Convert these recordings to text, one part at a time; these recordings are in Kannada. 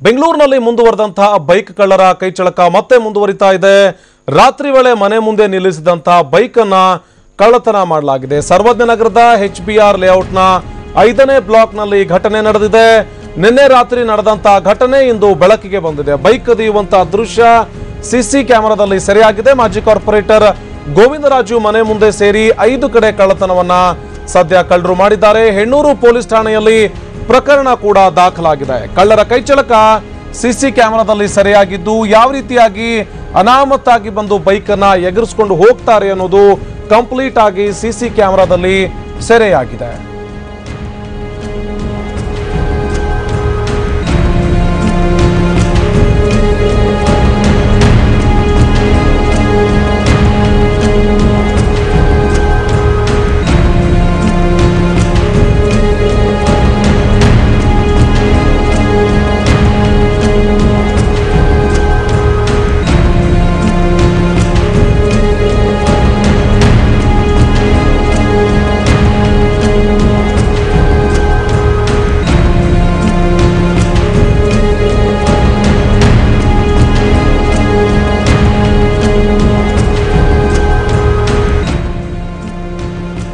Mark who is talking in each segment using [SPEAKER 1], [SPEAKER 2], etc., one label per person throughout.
[SPEAKER 1] ಬೆಂಗಳೂರಿನಲ್ಲಿ ಮುಂದುವರೆದಂತಹ ಬೈಕ್ ಕಳ್ಳರ ಕೈಚಳಕ ಮತ್ತೆ ಮುಂದುವರಿತಾ ಇದೆ. ರಾತ್ರಿ ವೇಳೆ ಮನೆ ಮುಂದೆ ನಿಲ್ಲಿಸಿದಂತಹ ಬೈಕ್ ಅನ್ನ ಕಳ್ಳತನ ಮಾಡಲಾಗಿದೆ. ಸರ್ವಜ್ಞ ನಗರದ HBR ಲೇಔಟ್ನ 5ನೇ ಬ್ಲಾಕ್ನಲ್ಲಿ ಘಟನೆ ನಡೆದಿದೆ. ನಿನ್ನೆ ರಾತ್ರಿ ನಡೆದಂತಹ ಘಟನೆ ಇಂದು ಬೆಳಕಿಗೆ ಬಂದಿದೆ. ಬೈಕ್ ಕದಿಯುವಂತಹ ದೃಶ್ಯ ಸಿಸಿ ಕ್ಯಾಮೆರಾದಲ್ಲಿ ಸೆರೆಯಾಗಿದೆ. ಮಾಜಿ ಕಾರ್ಪೊರೇಟರ್ ಗೋವಿಂದರಾಜು ಮನೆ ಮುಂದೆ ಸೇರಿ 5 ಕಡೆ ಕಳ್ಳತನವನ್ನ ಸದ್ಯ ಕಳ್ಳರು ಮಾಡಿದ್ದಾರೆ. ಹೆಣ್ಣೂರು ಪೊಲೀಸ್ ಠಾಣೆಯಲ್ಲಿ ಪ್ರಕರಣ ಕೂಡ ದಾಖಲಾಗಿದೆ. ಕಳ್ಳರ ಕೈಚಳಕ ಸಿಸಿ ಕ್ಯಾಮೆರಾದಲ್ಲಿ ಸೆರೆಯಾಗಿದ್ದು ಯಾವ ರೀತಿಯಾಗಿ ಅನಾಮತ್ತಾಗಿ ಬಂದು ಬೈಕ್ ಅನ್ನ ಎಗರಿಸಿಕೊಂಡು ಹೋಗ್ತಾರೆ ಅನ್ನೋದು ಕಂಪ್ಲೀಟ್ ಆಗಿ ಸಿಸಿ ಕ್ಯಾಮೆರಾದಲ್ಲಿ ಸೆರೆಯಾಗಿದೆ.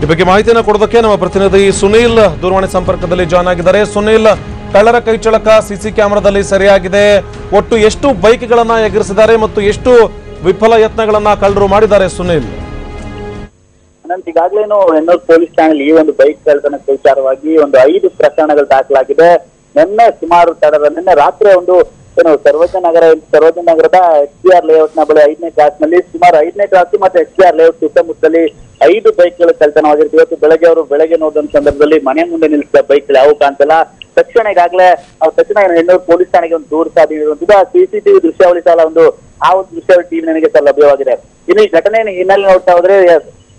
[SPEAKER 1] ಈ ಬಗ್ಗೆ ಮಾಹಿತಿಯನ್ನು ಕೊಡೋದಕ್ಕೆ ನಮ್ಮ ಪ್ರತಿನಿಧಿ ಸುನೀಲ್ ದೂರವಾಣಿ ಸಂಪರ್ಕದಲ್ಲಿ ಜಾಯ್ನ್ ಆಗಿದ್ದಾರೆ. ಸುನೀಲ್, ಕಳ್ಳರ ಕೈಚಳಕ ಸಿಸಿ ಕ್ಯಾಮೆರಾದಲ್ಲಿ ಸೆರೆಯಾಗಿದೆ. ಒಟ್ಟು ಎಷ್ಟು ಬೈಕ್ಗಳನ್ನ ಎಗರಿಸಿದ್ದಾರೆ ಮತ್ತು ಎಷ್ಟು ವಿಫಲ ಯತ್ನಗಳನ್ನ ಕಳ್ಳರು ಮಾಡಿದ್ದಾರೆ? ಸುನೀಲ್,
[SPEAKER 2] ಈಗಾಗಲೇನು ಹೆಣ್ಣೂರು ಪೊಲೀಸ್ ಠಾಣೆಯಲ್ಲಿ ಈ ಒಂದು ಬೈಕ್ ಕಳ್ಳತನ ವಿಚಾರವಾಗಿ ಒಂದು 5 ಪ್ರಕರಣಗಳು ದಾಖಲಾಗಿದೆ. ನಿನ್ನೆ ರಾತ್ರಿ ಒಂದು ಸರ್ವಜ್ಞ ನಗರದ HBR ಲೇಔಟ್ ನ ಬಳಿ 5ನೇ ಕ್ರಾಸ್ ನಲ್ಲಿ ಸುಮಾರು 5ನೇ ಕ್ರಾಸ್ ಮತ್ತೆ HBR ಲೇಔಟ್ ಸುತ್ತಮುತ್ತಲಿ 5 ಬೈಕ್ಗಳು ಕಳ್ಳತನವಾಗಿರುತ್ತೆ. ಇವತ್ತು ಬೆಳಗ್ಗೆ ನೋಡಿದ ಸಂದರ್ಭದಲ್ಲಿ ಮನೆ ಮುಂದೆ ನಿಲ್ಲಿಸಿದ ಬೈಕ್ಗಳು ಯಾವ ಕಾಣ್ತಲ್ಲ. ತಕ್ಷಣ ಹೆಣ್ಣೂರು ಪೊಲೀಸ್ ಠಾಣೆಗೆ ಒಂದು ದೂರು ಸಾಧಿಸಿರುವಂತದ್ದು. CCTV ದೃಶ್ಯಾವಳಿ ಸಹ ಆ ಒಂದು ದೃಶ್ಯಾವಳಿ ಟಿವಿ ನನಗೆ ಸಹ ಲಭ್ಯವಾಗಿದೆ. ಇನ್ನು ಈ ಘಟನೆ ಹಿನ್ನೆಲೆ ನೋಡ್ತಾ ಹೋದ್ರೆ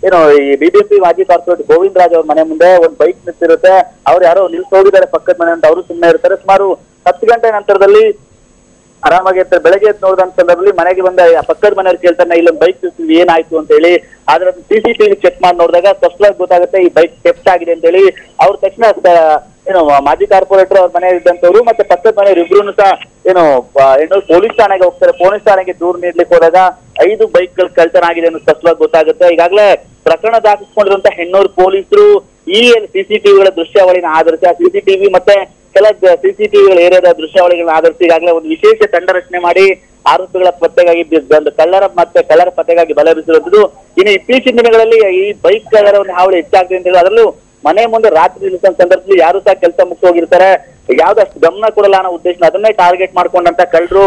[SPEAKER 2] ಈ ಬಿಜೆಪಿ ಮಾಜಿ ಕಾರ್ಪೊರೇಟರ್ ಗೋವಿಂದರಾಜ್ ಅವ್ರ ಮನೆ ಮುಂದೆ ಒಂದು ಬೈಕ್ ನಿಂತಿರುತ್ತೆ. ಅವ್ರು ಯಾರೋ ನಿಲ್ಸಿ ಹೋಗಿದ್ದಾರೆ ಪಕ್ಕದ ಮನೆ ಅಂತ ಅವರು ಸುಮ್ಮನೆ ಇರ್ತಾರೆ. ಸುಮಾರು 10 ಗಂಟೆ ನಂತರದಲ್ಲಿ ಆರಾಮಾಗಿ ಇರ್ತಾರೆ. ಬೆಳಗ್ಗೆ ನೋಡಿದ ಸಂದರ್ಭದಲ್ಲಿ ಮನೆಗೆ ಬಂದ ಪಕ್ಕದ ಮನೆಯವ್ರು ಕೇಳ್ತಾನೆ ಇಲ್ಲೊಂದು ಬೈಕ್ ಏನಾಯ್ತು ಅಂತ ಹೇಳಿ. ಆದ್ರೆ CCTV ಚೆಕ್ ಮಾಡಿ ನೋಡಿದಾಗ ಸ್ಪಷ್ಟವಾಗಿ ಗೊತ್ತಾಗುತ್ತೆ ಈ ಬೈಕ್ ಥೆಫ್ಟ್ ಆಗಿದೆ ಅಂತ ಹೇಳಿ. ಅವ್ರ ತಕ್ಷಣ ಮಾಜಿ ಕಾರ್ಪೊರೇಟರ್ ಅವ್ರ ಮನೆ ಇದ್ದಂತವ್ರು ಮತ್ತೆ ಪಕ್ಕದ ಮನೆಯವ್ರು ಇಬ್ರು ಸಹ ಹೆಣ್ಣೂರು ಪೊಲೀಸ್ ಠಾಣೆಗೆ ಹೋಗ್ತಾರೆ. ಪೊಲೀಸ್ ಠಾಣೆಗೆ ದೂರು ನೀಡ್ಲಿಕ್ಕೆ ಹೋದಾಗ 5 ಬೈಕ್ಗಳು ಕಳ್ಳತನ ಆಗಿದೆ ಅನ್ನೋ ಸ್ಪಷ್ಟವಾಗಿ ಗೊತ್ತಾಗುತ್ತೆ. ಈಗಾಗಲೇ ಪ್ರಕರಣ ದಾಖಲಿಸಿಕೊಂಡಿರುವಂತಹ ಹೆಣ್ಣೂರು ಪೊಲೀಸರು ಈ CCTVಗಳ ದೃಶ್ಯಾವಳಿನ ಆಧರಿಸಿ CCTV ಮತ್ತೆ ಕೆಲ CCTVಗಳ ಏರಿಯಾದ ದೃಶ್ಯಾವಳಿಗಳನ್ನ ಆಧರಿಸಿ ಈಗಾಗಲೇ ಒಂದು ವಿಶೇಷ ತಂಡ ರಚನೆ ಮಾಡಿ ಆರೋಪಿಗಳ ಪತ್ತೆಗಾಗಿ ಕಳ್ಳರ ಪತ್ತೆಗಾಗಿ ಬಲೆ ಬೀಸಿರುವುದು. ಇನ್ನು ಇತ್ತೀಚಿನ ದಿನಗಳಲ್ಲಿ ಈ ಬೈಕ್ ಕಳ್ಳರ ಒಂದು ಹಾವಳಿ ಹೆಚ್ಚಾಗ್ತದೆ ಅಂತ ಹೇಳಿ ಅದರಲ್ಲೂ ಮನೆ ಮುಂದೆ ರಾತ್ರಿ ನಿಲ್ಲಿಸುವ ಸಂದರ್ಭದಲ್ಲಿ ಯಾರು ಸಹ ಕೆಲಸ ಮುಗಿಸಿ ಹೋಗಿರ್ತಾರೆ. ಯಾವ್ದಷ್ಟು ಗಮನ ಕೊಡಲ್ಲ ಅನ್ನೋ ಉದ್ದೇಶ ಅದನ್ನೇ ಟಾರ್ಗೆಟ್ ಮಾಡ್ಕೊಂಡಂತ ಕಳ್ಳರು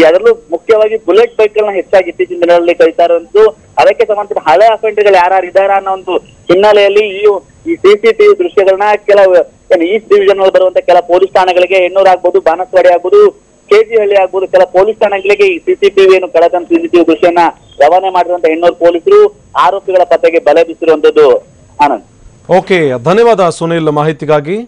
[SPEAKER 2] ಅದರಲ್ಲೂ ಮುಖ್ಯವಾಗಿ ಬುಲೆಟ್ ಬೈಕ್ ಗಳನ್ನ ಹೆಚ್ಚಾಗಿ ಇತ್ತೀಚಿನ ದಿನಗಳಲ್ಲಿ ಕಳಿತಾ ಇರುವಂತದ್ದು. ಅದಕ್ಕೆ ಸಂಬಂಧಿಸಿದ ಹಳೆ ಅಫೆಂಡರ್ಗಳು ಯಾರು ಇದ್ದಾರೆ ಅನ್ನೋ ಒಂದು ಹಿನ್ನೆಲೆಯಲ್ಲಿ ಈ CCTV ದೃಶ್ಯಗಳನ್ನ ಕೆಲವು ಈಸ್ಟ್ ಡಿವಿಷನ್ ಬರುವಂತ ಕೆಲ ಪೊಲೀಸ್ ಠಾಣೆಗಳಿಗೆ ಹೆಣ್ಣೂರು ಆಗ್ಬೋದು, ಬಾನಸವಾಡಿ ಆಗ್ಬೋದು, KG-ಹಳ್ಳಿ ಆಗ್ಬೋದು, ಕೆಲ ಪೊಲೀಸ್ ಠಾಣೆಗಳಿಗೆ ಈ CCTV ಕಳ್ಳತನ CCTV ದೃಶ್ಯನ ರವಾನೆ ಮಾಡಿರುವಂತ ಹೆಣ್ಣೂರು ಪೊಲೀಸರು ಆರೋಪಿಗಳ ಪತ್ತೆಗೆ ಬಲೆ ಬೀಸಿರುವಂತದ್ದು. ಆನಂದ್,
[SPEAKER 1] ಓಕೆ, ಧನ್ಯವಾದ ಸುನೀಲ್ ಮಾಹಿತಿಗಾಗಿ.